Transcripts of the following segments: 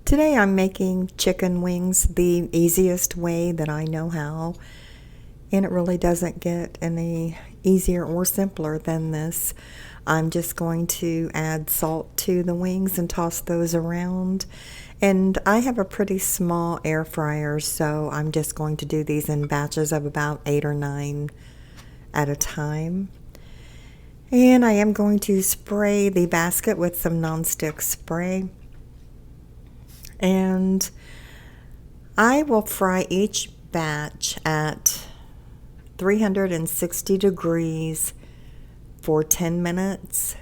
Today I'm making chicken wings the easiest way that I know how, and it really doesn't get any easier or simpler than this. I'm just going to add salt to the wings and toss those around. And I have a pretty small air fryer, so I'm just going to do these in batches of about 8 or 9 at a time. And I am going to spray the basket with some nonstick spray. And I will fry each batch at 360 degrees for 10 minutes.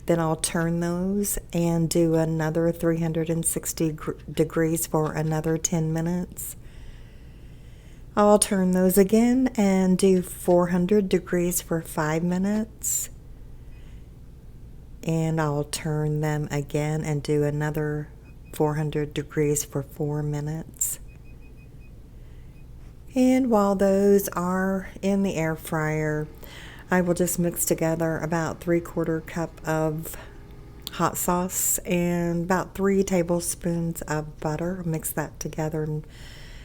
Then I'll turn those and do another 360 degrees for another 10 minutes. I'll turn those again and do 400 degrees for 5 minutes. And I'll turn them again and do another 400 degrees for 4 minutes. And while those are in the air fryer, I will just mix together about 3/4 cup of hot sauce and about 3 tablespoons of butter. Mix that together and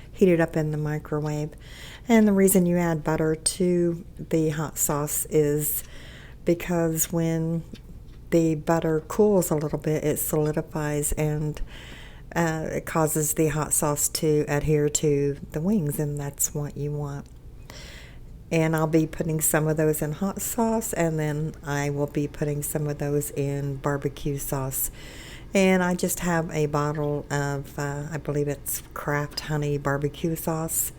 heat it up in the microwave. And the reason you add butter to the hot sauce is because when the butter cools a little bit, it solidifies and it causes the hot sauce to adhere to the wings, and that's what you want. And I'll be putting some of those in hot sauce, and then I will be putting some of those in barbecue sauce. And I just have a bottle of, I believe it's Kraft Honey barbecue sauce.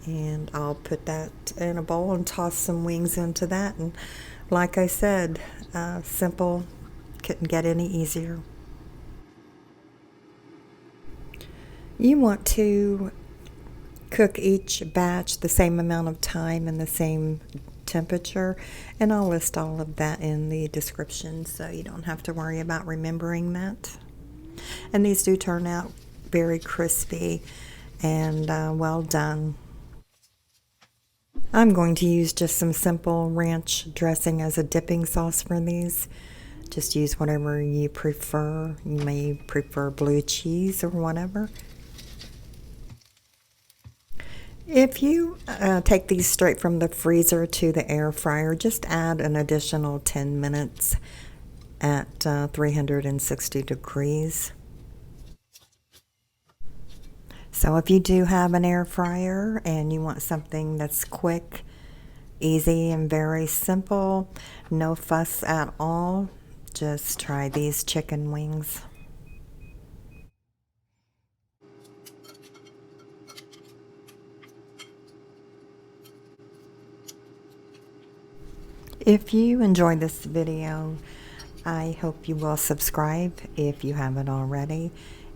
And I'll put that in a bowl and toss some wings into that. And like I said, simple, couldn't get any easier. You want to cook each batch the same amount of time and the same temperature, and I'll list all of that in the description so you don't have to worry about remembering that. And these do turn out very crispy and well done. I'm going to use just some simple ranch dressing as a dipping sauce for these. Just use whatever you prefer. You may prefer blue cheese or whatever. If you take these straight from the freezer to the air fryer, just add an additional 10 minutes at 360 degrees. So if you do have an air fryer and you want something that's quick, easy, and very simple, no fuss at all, just try these chicken wings. If you enjoyed this video, I hope you will subscribe if you haven't already,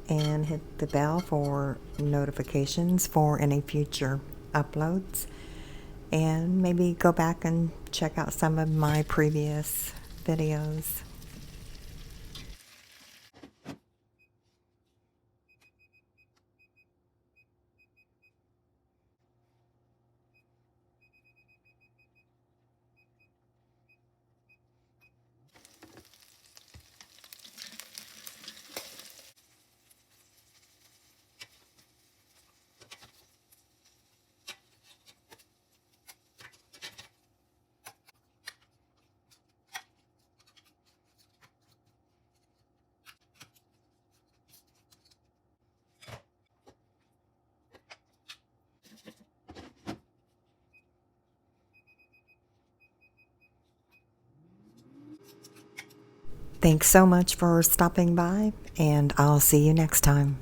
and hit the bell for notifications for any future uploads, and maybe go back and check out some of my previous videos. Thanks so much for stopping by, and I'll see you next time.